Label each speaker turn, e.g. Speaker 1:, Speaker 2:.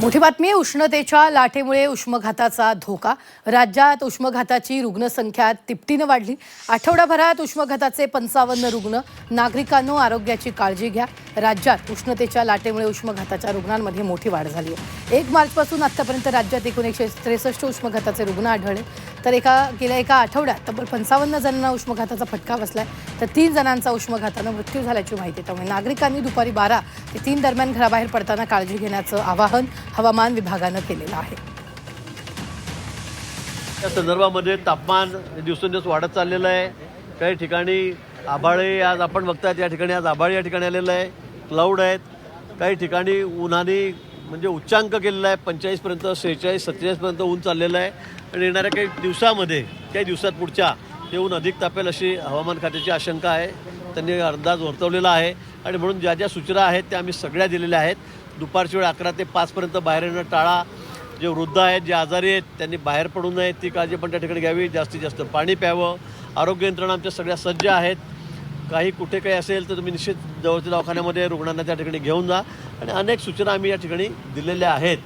Speaker 1: मोठी बातमी, उष्णतेच्या लाटेमुळे उष्माघाताचा धोका. राज्यात उष्माघाताची रुग्णसंख्या तिपटीनं वाढली. आठवडाभरात उष्माघाताचे 55 रुग्ण. नागरिकांनो, आरोग्याची काळजी घ्या. राज्यात उष्णतेच्या लाटेमुळे उष्माघाताच्या रुग्णांमध्ये मोठी वाढ झाली आहे. 1 मार्चपासून आतापर्यंत राज्यात एकूण 163 उष्माघाताचे रुग्ण आढळले. तर गेल्या एका आठवड्यात तब्बल 55 जणांना उष्माघाताचा फटका बसलाय. तर 3 जणांचा उष्माघातानं मृत्यू झाल्याची माहिती. त्यामुळे नागरिकांनी दुपारी 12 ते 3 दरम्यान घराबाहेर पडताना काळजी घेण्याचं आवाहन हवामान विभागानं केलेलं आहे.
Speaker 2: या संदर्भामध्ये तापमान दिवसेंदिवस वाढत चाललेलं आहे. काही ठिकाणी आभाळे, आज आपण बघतायत या ठिकाणी आज आभाळ या ठिकाणी आलेलं आहे. क्लाउड आहेत. काही ठिकाणी उन्हाने म्हणजे उच्चांक केलेला आहे. 45पर्यंत, 46, 47पर्यंत ऊन चाललेलं आहे. आणि येणाऱ्या काही दिवसात पुढच्या हे ऊन अधिक तापेल अशी हवामान खात्याची आशंका आहे. त्यांनी अंदाज वर्तवलेला आहे. आणि म्हणून ज्या ज्या सूचना आहेत त्या आम्ही सगळ्या दिलेल्या आहेत. दुपारची वेळ 11 ते 5पर्यंत बाहेर येणं टाळा. जे वृद्ध आहेत, जे आजारी आहेत, त्यांनी बाहेर पडू नये, ती काळजी पण त्या ठिकाणी घ्यावी. जास्तीत जास्त पाणी प्यावं. आरोग्य यंत्रणा आमच्या सगळ्या सज्ज आहेत. कुठे काही असेल तर तुम्ही निश्चित जवळच्या दवाखान्यामध्ये रुग्णांना त्या ठिकाणी घेऊन जा. आणि अनेक सूचना आम्ही या ठिकाणी दिलेल्या आहेत.